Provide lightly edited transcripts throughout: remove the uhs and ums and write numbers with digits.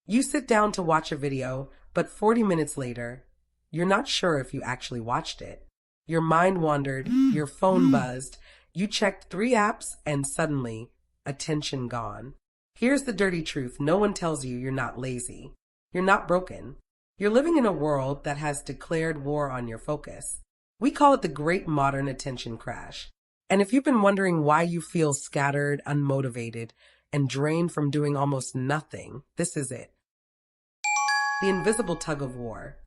You sit down to watch a video, but 40 minutes later, you're not sure if you actually watched it. Your mind wandered, your phone buzzed, you checked 3 apps, and suddenly, attention gone. Here's the dirty truth. No one tells you you're not lazy. You're not broken. You're living in a world that has declared war on your focus. We call it the great modern attention crash. And if you've been wondering why you feel scattered, unmotivated, and drained from doing almost nothing, this is it. The invisible tug of war.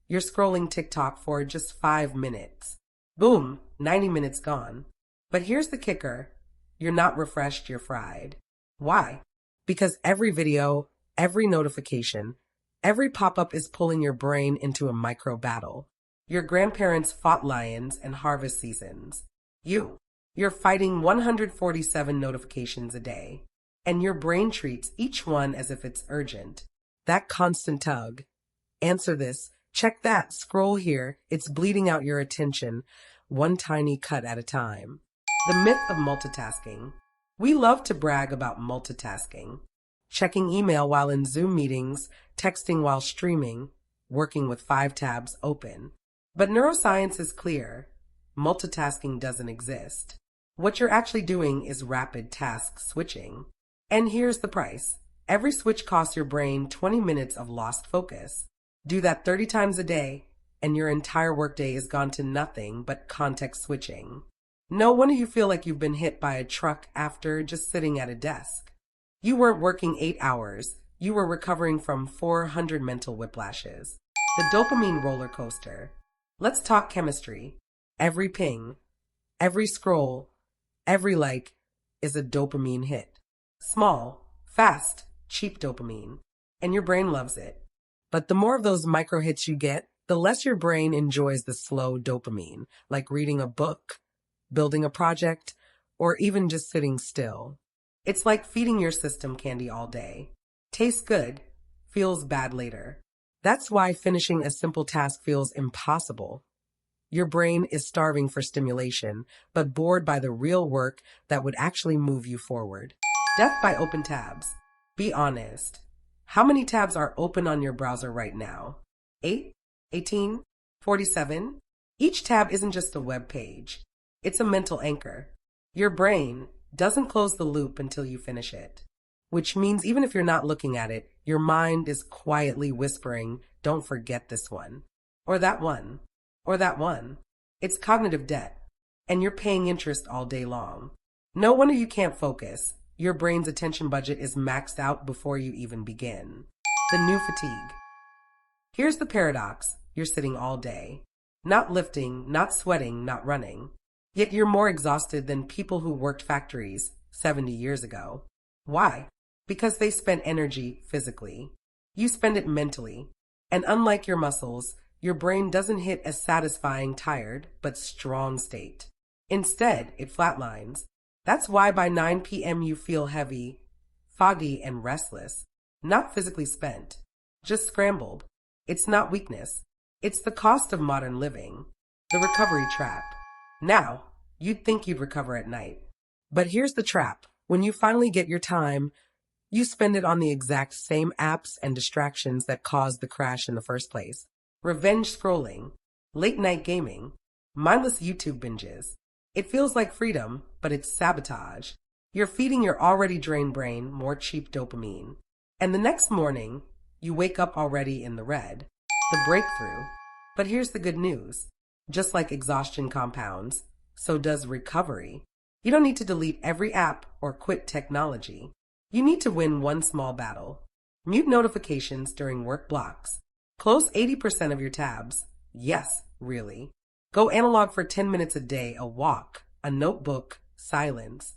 You're scrolling TikTok for just 5 minutes. Boom, 90 minutes gone. But here's the kicker. You're not refreshed, you're fried. Why? Because every video, every notification, every pop-up is pulling your brain into a micro battle. Your grandparents fought lions and harvest seasons. You're fighting 147 notifications a day. And your brain treats each one as if it's urgent. That constant tug. Answer this. Check that. Scroll here. It's bleeding out your attention, one tiny cut at a time. The myth of multitasking. We love to brag about multitasking. Checking email while in Zoom meetings, texting while streaming, working with 5 tabs open. But neuroscience is clear. Multitasking doesn't exist. What you're actually doing is rapid task switching. And here's the price. Every switch costs your brain 20 minutes of lost focus. Do that 30 times a day, and your entire workday is gone to nothing but context switching. No wonder you feel like you've been hit by a truck after just sitting at a desk. You weren't working 8 hours. You were recovering from 400 mental whiplashes. The dopamine roller coaster. Let's talk chemistry. Every ping, every scroll, every like is a dopamine hit. Small, fast, cheap dopamine. And your brain loves it. But the more of those micro hits you get, the less your brain enjoys the slow dopamine, like reading a book, building a project, or even just sitting still. It's like feeding your system candy all day. Tastes good, feels bad later. That's why finishing a simple task feels impossible. Your brain is starving for stimulation, but bored by the real work that would actually move you forward. Death by open tabs. Be honest. How many tabs are open on your browser right now? 8? 18? 47? Each tab isn't just a web page. It's a mental anchor. Your brain doesn't close the loop until you finish it. Which means even if you're not looking at it, your mind is quietly whispering, don't forget this one. Or that one. Or that one. It's cognitive debt. And you're paying interest all day long. No wonder you can't focus. Your brain's attention budget is maxed out before you even begin. The new fatigue. Here's the paradox. You're sitting all day. Not lifting, not sweating, not running. Yet you're more exhausted than people who worked factories 70 years ago. Why? Because they spent energy physically. You spend it mentally. And unlike your muscles, your brain doesn't hit a satisfying tired but strong state. Instead, it flatlines. That's why by 9 p.m. you feel heavy, foggy, and restless. Not physically spent, just scrambled. It's not weakness. It's the cost of modern living. The recovery trap. Now, you'd think you'd recover at night. But here's the trap. When you finally get your time, you spend it on the exact same apps and distractions that caused the crash in the first place. Revenge scrolling, late night gaming, mindless YouTube binges. It feels like freedom, but it's sabotage. You're feeding your already drained brain more cheap dopamine. And the next morning, you wake up already in the red. The breakthrough. But here's the good news. Just like exhaustion compounds, so does recovery. You don't need to delete every app or quit technology. You need to win one small battle. Mute notifications during work blocks. Close 80% of your tabs. Yes, really. Go analog for 10 minutes a day, a walk, a notebook, silence.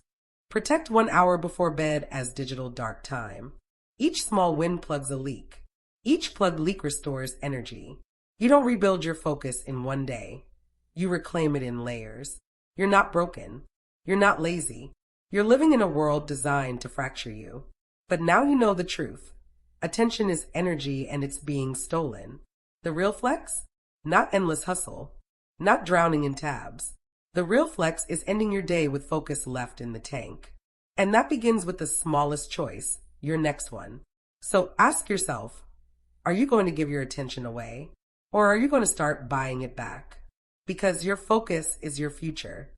Protect 1 hour before bed as digital dark time. Each small win plugs a leak. Each plugged leak restores energy. You don't rebuild your focus in one day. You reclaim it in layers. You're not broken. You're not lazy. You're living in a world designed to fracture you. But now you know the truth. Attention is energy and it's being stolen. The real flex? Not endless hustle. Not drowning in tabs. The real flex is ending your day with focus left in the tank. And that begins with the smallest choice, your next one. So ask yourself, are you going to give your attention away? Or are you going to start buying it back? Because your focus is your future.